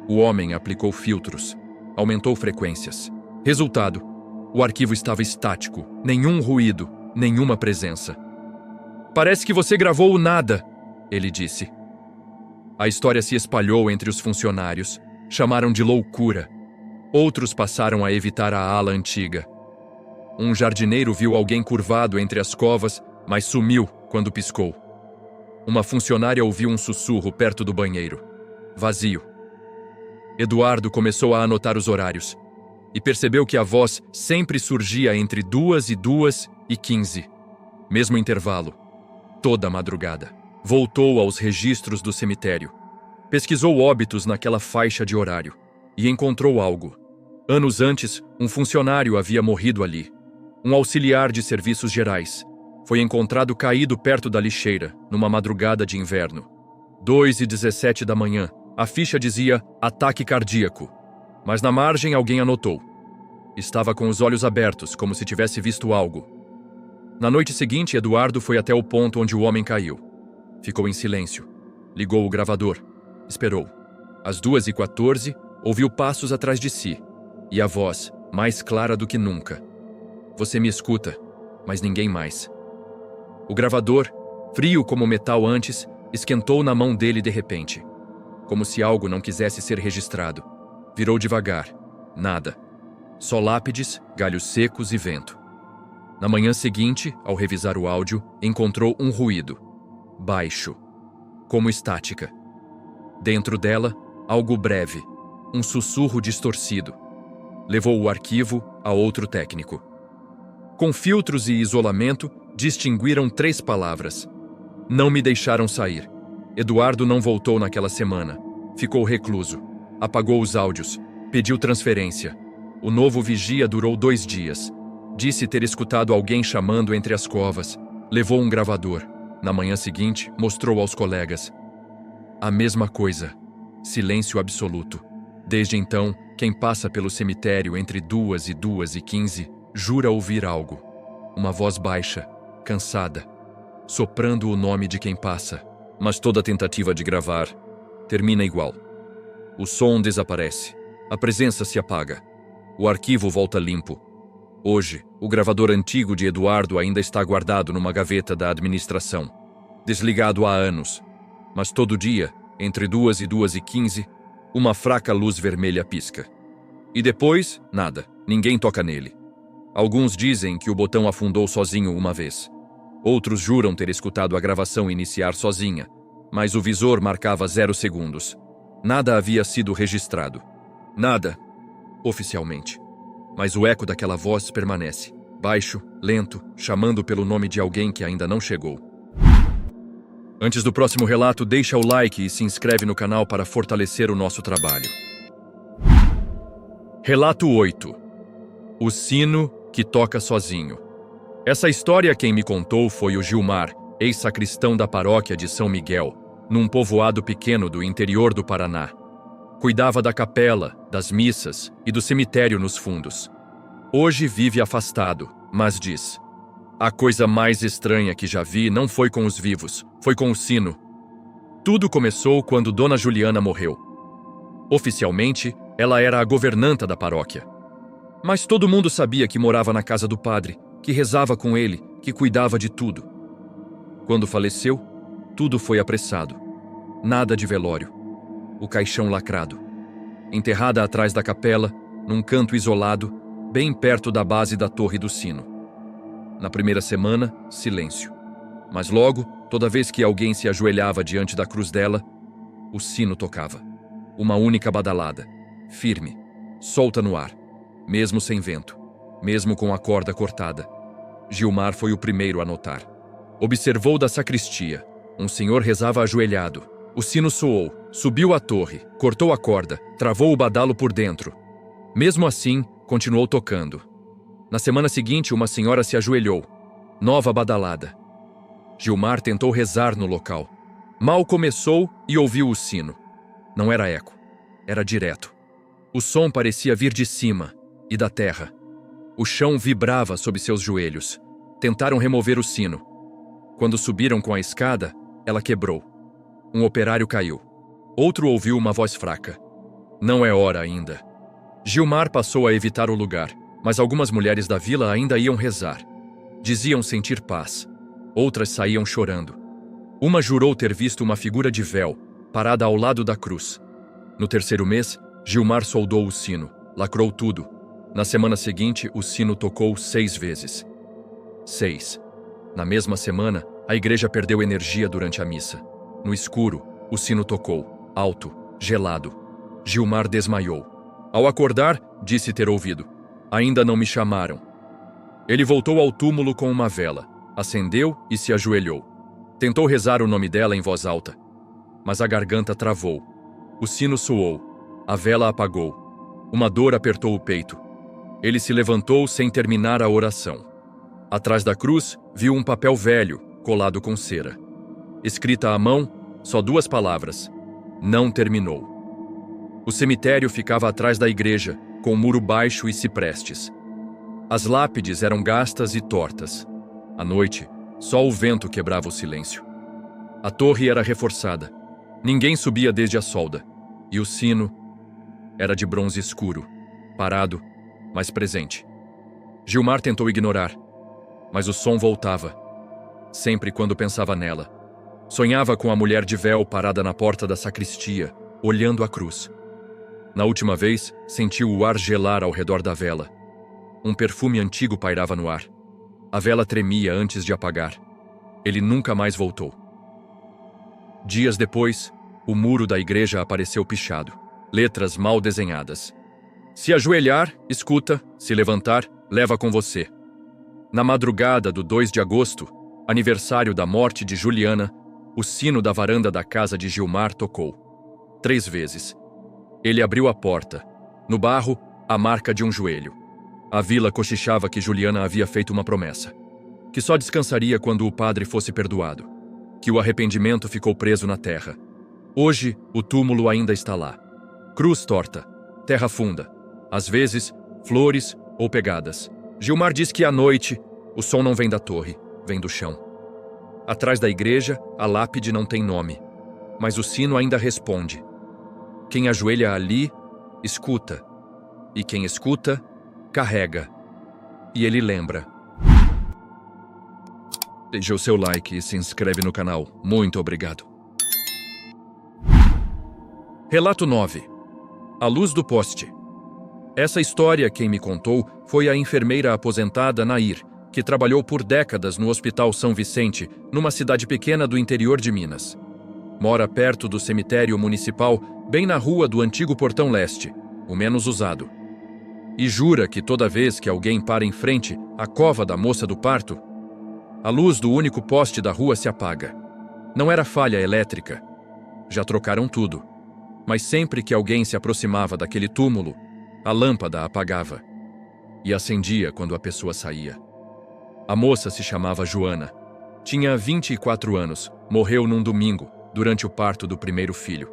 S1: O homem aplicou filtros. Aumentou frequências. Resultado: o arquivo estava estático. Nenhum ruído. Nenhuma presença. "Parece que você gravou o nada", ele disse. A história se espalhou entre os funcionários. Chamaram de loucura. Outros passaram a evitar a ala antiga. Um jardineiro viu alguém curvado entre as covas, mas sumiu quando piscou. Uma funcionária ouviu um sussurro perto do banheiro. Vazio. Eduardo começou a anotar os horários e percebeu que a voz sempre surgia entre 2:15. Mesmo intervalo. Toda madrugada. Voltou aos registros do cemitério. Pesquisou óbitos naquela faixa de horário e encontrou algo. Anos antes, um funcionário havia morrido ali. Um auxiliar de serviços gerais. Foi encontrado caído perto da lixeira, numa madrugada de inverno. 2:17 da manhã. A ficha dizia ataque cardíaco. Mas na margem alguém anotou. Estava com os olhos abertos, como se tivesse visto algo. Na noite seguinte, Eduardo foi até o ponto onde o homem caiu. Ficou em silêncio. Ligou o gravador. Esperou. Às 2:14, ouviu passos atrás de si. E a voz, mais clara do que nunca. "Você me escuta, mas ninguém mais." O gravador, frio como metal antes, esquentou na mão dele de repente. Como se algo não quisesse ser registrado. Virou devagar. Nada. Só lápides, galhos secos e vento. Na manhã seguinte, ao revisar o áudio, encontrou um ruído. Baixo. Como estática. Dentro dela, algo breve. Um sussurro distorcido. levou o arquivo a outro técnico. Com filtros e isolamento, distinguiram 3 palavras. Não me deixaram sair. Eduardo não voltou naquela semana. Ficou recluso. Apagou os áudios. Pediu transferência. O novo vigia durou 2 dias. Disse ter escutado alguém chamando entre as covas. Levou um gravador. Na manhã seguinte, mostrou aos colegas. A mesma coisa. Silêncio absoluto. Desde então, quem passa pelo cemitério entre 2 e 2h15 jura ouvir algo. Uma voz baixa, cansada, soprando o nome de quem passa. Mas toda tentativa de gravar termina igual. O som desaparece. A presença se apaga. O arquivo volta limpo. Hoje, o gravador antigo de Eduardo ainda está guardado numa gaveta da administração. Desligado há anos. Mas todo dia, entre 2 e 2h15, uma fraca luz vermelha pisca. E depois, nada. Ninguém toca nele. Alguns dizem que o botão afundou sozinho uma vez. Outros juram ter escutado a gravação iniciar sozinha, mas o visor marcava 0 segundos. Nada havia sido registrado. Nada, oficialmente. Mas o eco daquela voz permanece, baixo, lento, chamando pelo nome de alguém que ainda não chegou. Antes do próximo relato, deixa o like e se inscreve no canal para fortalecer o nosso trabalho. Relato 8. O sino que toca sozinho. Essa história quem me contou foi o Gilmar, ex-sacristão da paróquia de São Miguel, num povoado pequeno do interior do Paraná. Cuidava da capela, das missas e do cemitério nos fundos. Hoje vive afastado, mas diz: a coisa mais estranha que já vi não foi com os vivos, foi com o sino. Tudo começou quando Dona Juliana morreu. Oficialmente, ela era a governanta da paróquia. Mas todo mundo sabia que morava na casa do padre, que rezava com ele, que cuidava de tudo. Quando faleceu, tudo foi apressado. Nada de velório. O caixão lacrado. Enterrada atrás da capela, num canto isolado, bem perto da base da torre do sino. Na primeira semana, silêncio. Mas logo, toda vez que alguém se ajoelhava diante da cruz dela, o sino tocava. Uma única badalada, firme, solta no ar, mesmo sem vento, mesmo com a corda cortada. Gilmar foi o primeiro a notar. Observou da sacristia. Um senhor rezava ajoelhado. O sino soou, subiu a torre, cortou a corda, travou o badalo por dentro. Mesmo assim, continuou tocando. Na semana seguinte, uma senhora se ajoelhou. Nova badalada. Gilmar tentou rezar no local. Mal começou e ouviu o sino. Não era eco, era direto. O som parecia vir de cima e da terra. O chão vibrava sob seus joelhos. Tentaram remover o sino. Quando subiram com a escada, ela quebrou. Um operário caiu. Outro ouviu uma voz fraca. Não é hora ainda. Gilmar passou a evitar o lugar, mas algumas mulheres da vila ainda iam rezar. Diziam sentir paz. Outras saíam chorando. Uma jurou ter visto uma figura de véu, parada ao lado da cruz. No terceiro mês, Gilmar soldou o sino, lacrou tudo. Na semana seguinte, o sino tocou 6 vezes. 6. Na mesma semana, a igreja perdeu energia durante a missa. No escuro, o sino tocou, alto, gelado. Gilmar desmaiou. Ao acordar, disse ter ouvido: ainda não me chamaram. Ele voltou ao túmulo com uma vela, acendeu e se ajoelhou. Tentou rezar o nome dela em voz alta, mas a garganta travou. O sino soou, a vela apagou. Uma dor apertou o peito. Ele se levantou sem terminar a oração. Atrás da cruz, viu um papel velho, colado com cera. Escrita à mão, só 2 palavras: não terminou. O cemitério ficava atrás da igreja, com um muro baixo e ciprestes. As lápides eram gastas e tortas. À noite, só o vento quebrava o silêncio. A torre era reforçada. Ninguém subia desde a solda. E o sino era de bronze escuro, parado, mas presente. Gilmar tentou ignorar, mas o som voltava. Sempre quando pensava nela. Sonhava com a mulher de véu parada na porta da sacristia, olhando a cruz. Na última vez, sentiu o ar gelar ao redor da vela. Um perfume antigo pairava no ar. A vela tremia antes de apagar. Ele nunca mais voltou. Dias depois, o muro da igreja apareceu pichado. Letras mal desenhadas. Se ajoelhar, escuta, se levantar, leva com você. Na madrugada do 2 de agosto, aniversário da morte de Juliana, o sino da varanda da casa de Gilmar tocou. 3 vezes. Ele abriu a porta. No barro, a marca de um joelho. A vila cochichava que Juliana havia feito uma promessa. Que só descansaria quando o padre fosse perdoado. Que o arrependimento ficou preso na terra. Hoje, o túmulo ainda está lá. Cruz torta, terra funda. Às vezes, flores ou pegadas. Gilmar diz que à noite, o som não vem da torre, vem do chão. Atrás da igreja, a lápide não tem nome, mas o sino ainda responde. Quem ajoelha ali, escuta. E quem escuta, carrega. E ele lembra. Deixe o seu like e se inscreve no canal. Muito obrigado. Relato 9. A luz do poste. Essa história quem me contou foi a enfermeira aposentada Nair, que trabalhou por décadas no Hospital São Vicente, numa cidade pequena do interior de Minas. Mora perto do cemitério municipal, bem na rua do antigo Portão Leste, o menos usado. E jura que toda vez que alguém para em frente à cova da moça do parto, a luz do único poste da rua se apaga. Não era falha elétrica. Já trocaram tudo. Mas sempre que alguém se aproximava daquele túmulo, a lâmpada apagava e acendia quando a pessoa saía. A moça se chamava Joana. Tinha 24 anos, morreu num domingo, durante o parto do primeiro filho.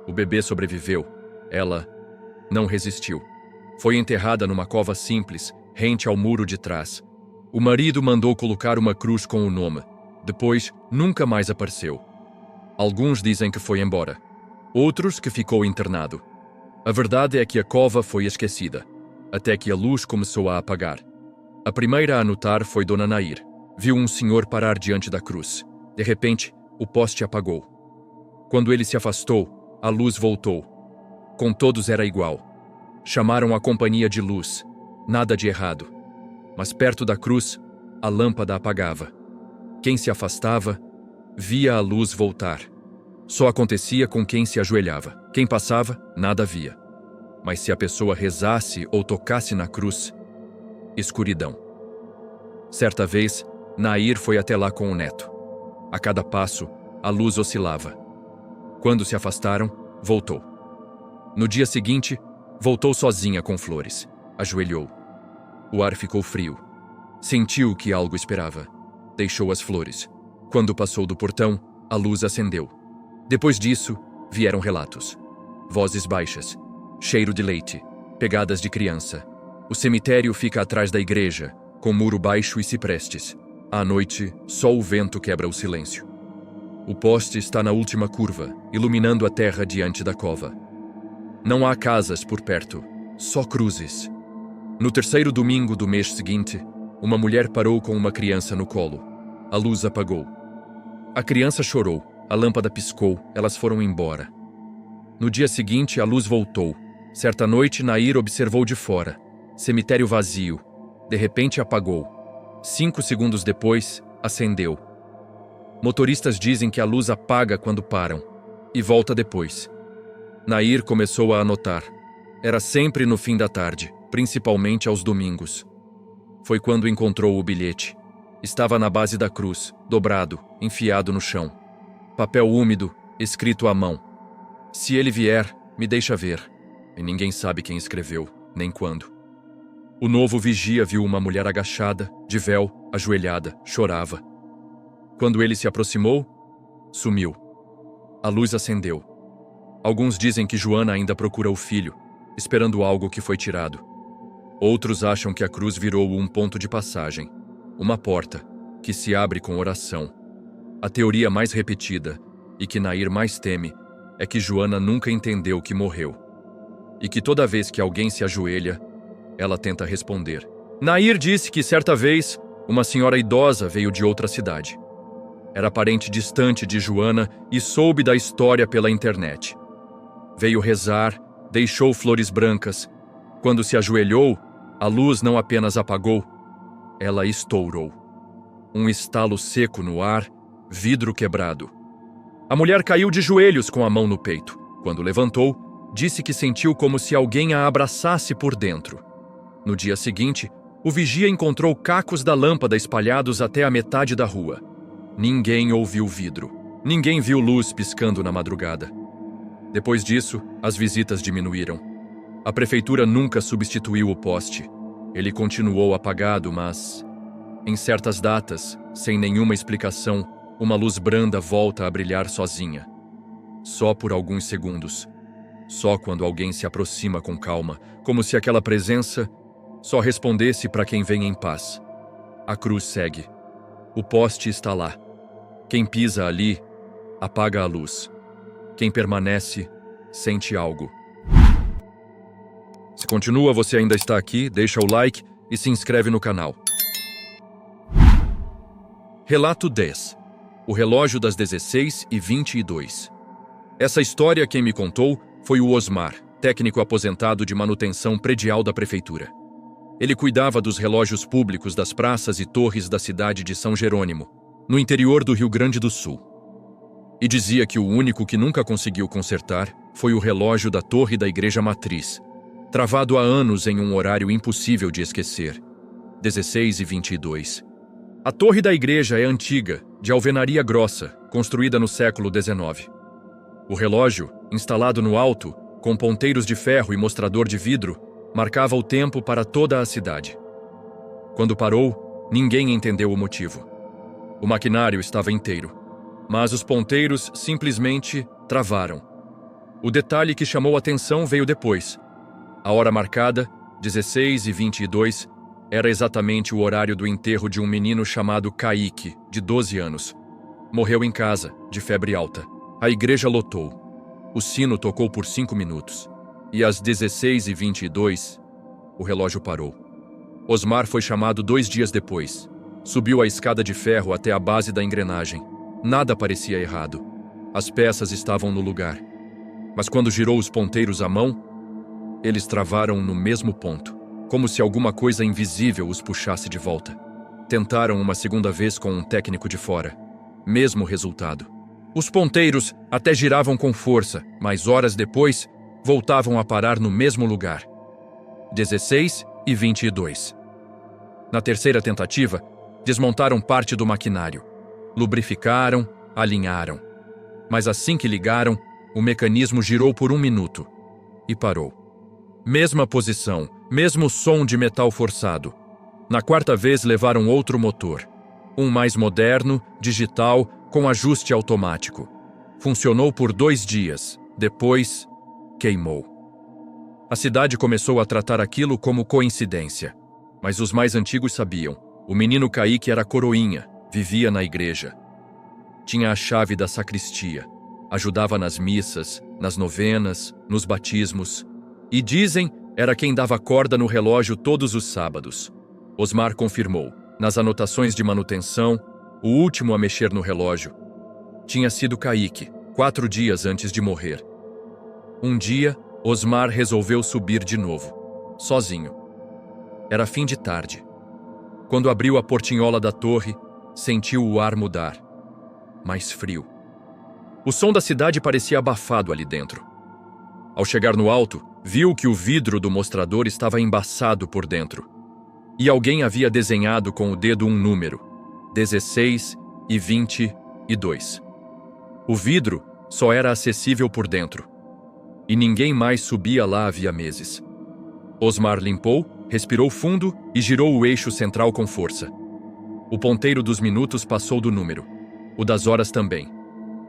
S1: O bebê sobreviveu. Ela não resistiu. Foi enterrada numa cova simples, rente ao muro de trás. O marido mandou colocar uma cruz com o nome. Depois, nunca mais apareceu. Alguns dizem que foi embora. Outros que ficou internado. A verdade é que a cova foi esquecida, até que a luz começou a apagar. A primeira a notar foi Dona Nair. Viu um senhor parar diante da cruz. De repente, o poste apagou. Quando ele se afastou, a luz voltou. Com todos era igual. Chamaram a companhia de luz. Nada de errado. Mas perto da cruz, a lâmpada apagava. Quem se afastava, via a luz voltar. Só acontecia com quem se ajoelhava. Quem passava, nada via. Mas se a pessoa rezasse ou tocasse na cruz, escuridão. Certa vez, Nair foi até lá com o neto. A cada passo, a luz oscilava. Quando se afastaram, voltou. No dia seguinte, voltou sozinha com flores. Ajoelhou. O ar ficou frio. Sentiu que algo esperava. Deixou as flores. Quando passou do portão, a luz acendeu. Depois disso, vieram relatos. Vozes baixas, cheiro de leite, pegadas de criança. O cemitério fica atrás da igreja, com muro baixo e ciprestes. À noite, só o vento quebra o silêncio. O poste está na última curva, iluminando a terra diante da cova. Não há casas por perto, só cruzes. No terceiro domingo do mês seguinte, uma mulher parou com uma criança no colo. A luz apagou. A criança chorou. A lâmpada piscou, elas foram embora. No dia seguinte, a luz voltou. Certa noite, Nair observou de fora. Cemitério vazio. De repente, apagou. 5 segundos depois, acendeu. Motoristas dizem que a luz apaga quando param e volta depois. Nair começou a anotar. Era sempre no fim da tarde, principalmente aos domingos. Foi quando encontrou o bilhete. Estava na base da cruz, dobrado, enfiado no chão. Papel úmido, escrito à mão. Se ele vier, me deixa ver. E ninguém sabe quem escreveu, nem quando. O novo vigia viu uma mulher agachada, de véu, ajoelhada, chorava. Quando ele se aproximou, sumiu. A luz acendeu. Alguns dizem que Joana ainda procura o filho, esperando algo que foi tirado. Outros acham que a cruz virou um ponto de passagem, uma porta, que se abre com oração. A teoria mais repetida, e que Nair mais teme, é que Joana nunca entendeu que morreu. E que toda vez que alguém se ajoelha, ela tenta responder. Nair disse que certa vez, uma senhora idosa veio de outra cidade. Era parente distante de Joana e soube da história pela internet. Veio rezar, deixou flores brancas. Quando se ajoelhou, a luz não apenas apagou, ela estourou. Um estalo seco no ar, vidro quebrado. A mulher caiu de joelhos com a mão no peito. Quando levantou, disse que sentiu como se alguém a abraçasse por dentro. No dia seguinte, o vigia encontrou cacos da lâmpada espalhados até a metade da rua. Ninguém ouviu vidro. Ninguém viu luz piscando na madrugada. Depois disso, as visitas diminuíram. A prefeitura nunca substituiu o poste. Ele continuou apagado, mas, em certas datas, sem nenhuma explicação, uma luz branda volta a brilhar sozinha. Só por alguns segundos. Só quando alguém se aproxima com calma, como se aquela presença só respondesse para quem vem em paz. A cruz segue. O poste está lá. Quem pisa ali, apaga a luz. Quem permanece, sente algo. Se continua, você ainda está aqui, deixa o like e se inscreve no canal. Relato 10. O relógio das 16h22. Essa história quem me contou foi o Osmar, técnico aposentado de manutenção predial da prefeitura. Ele cuidava dos relógios públicos das praças e torres da cidade de São Jerônimo, no interior do Rio Grande do Sul. E dizia que o único que nunca conseguiu consertar foi o relógio da torre da igreja matriz, travado há anos em um horário impossível de esquecer, 16h22. A torre da igreja é antiga, de alvenaria grossa, construída no século XIX. O relógio, instalado no alto, com ponteiros de ferro e mostrador de vidro, marcava o tempo para toda a cidade. Quando parou, ninguém entendeu o motivo. O maquinário estava inteiro, mas os ponteiros simplesmente travaram. O detalhe que chamou atenção veio depois. A hora marcada, 16h22, era exatamente o horário do enterro de um menino chamado Kaique, de 12 anos. Morreu em casa, de febre alta. A igreja lotou. O sino tocou por 5 minutos. E às 16h22, o relógio parou. Osmar foi chamado 2 dias depois. Subiu a escada de ferro até a base da engrenagem. Nada parecia errado. As peças estavam no lugar. Mas quando girou os ponteiros à mão, eles travaram no mesmo ponto, como se alguma coisa invisível os puxasse de volta. Tentaram uma segunda vez com um técnico de fora. Mesmo resultado. Os ponteiros até giravam com força, mas horas depois, voltavam a parar no mesmo lugar. 16h22. Na terceira tentativa, desmontaram parte do maquinário. Lubrificaram, alinharam. Mas assim que ligaram, o mecanismo girou por 1 minuto e parou. Mesma posição, mesmo som de metal forçado. Na quarta vez levaram outro motor. Um mais moderno, digital, com ajuste automático. Funcionou por 2 dias. Depois, queimou. A cidade começou a tratar aquilo como coincidência. Mas os mais antigos sabiam. O menino Kaique era coroinha, vivia na igreja. Tinha a chave da sacristia. Ajudava nas missas, nas novenas, nos batismos. E dizem, era quem dava corda no relógio todos os sábados. Osmar confirmou. Nas anotações de manutenção, o último a mexer no relógio tinha sido Kaique, 4 dias antes de morrer. Um dia, Osmar resolveu subir de novo, sozinho. Era fim de tarde. Quando abriu a portinhola da torre, sentiu o ar mudar. Mais frio. O som da cidade parecia abafado ali dentro. Ao chegar no alto, viu que o vidro do mostrador estava embaçado por dentro. E alguém havia desenhado com o dedo um número, 16h22. O vidro só era acessível por dentro. E ninguém mais subia lá havia meses. Osmar limpou, respirou fundo e girou o eixo central com força. O ponteiro dos minutos passou do número. O das horas também.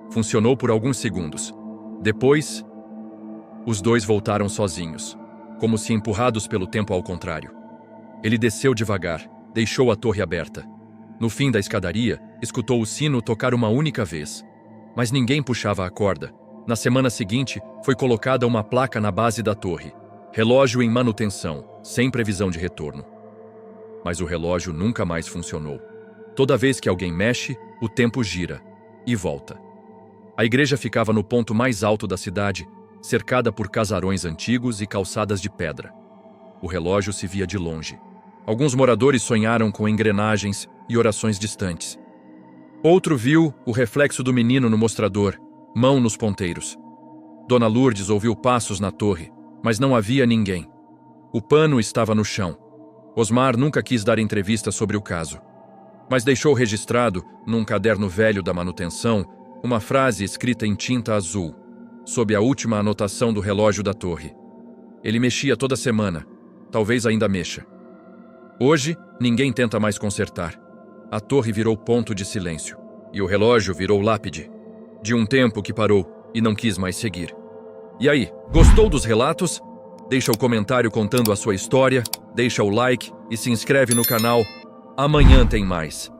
S1: Funcionou por alguns segundos. Depois, os dois voltaram sozinhos, como se empurrados pelo tempo ao contrário. Ele desceu devagar, deixou a torre aberta. No fim da escadaria, escutou o sino tocar uma única vez. Mas ninguém puxava a corda. Na semana seguinte, foi colocada uma placa na base da torre. Relógio em manutenção, sem previsão de retorno. Mas o relógio nunca mais funcionou. Toda vez que alguém mexe, o tempo gira e volta. A igreja ficava no ponto mais alto da cidade, cercada por casarões antigos e calçadas de pedra. O relógio se via de longe. Alguns moradores sonharam com engrenagens e orações distantes. Outro viu o reflexo do menino no mostrador, mão nos ponteiros. Dona Lourdes ouviu passos na torre, mas não havia ninguém. O pano estava no chão. Osmar nunca quis dar entrevista sobre o caso, mas deixou registrado, num caderno velho da manutenção, uma frase escrita em tinta azul, sob a última anotação do relógio da torre. Ele mexia toda semana, talvez ainda mexa. Hoje, ninguém tenta mais consertar. A torre virou ponto de silêncio, e o relógio virou lápide, de um tempo que parou e não quis mais seguir. E aí, gostou dos relatos? Deixa o comentário contando a sua história, deixa o like e se inscreve no canal. Amanhã tem mais.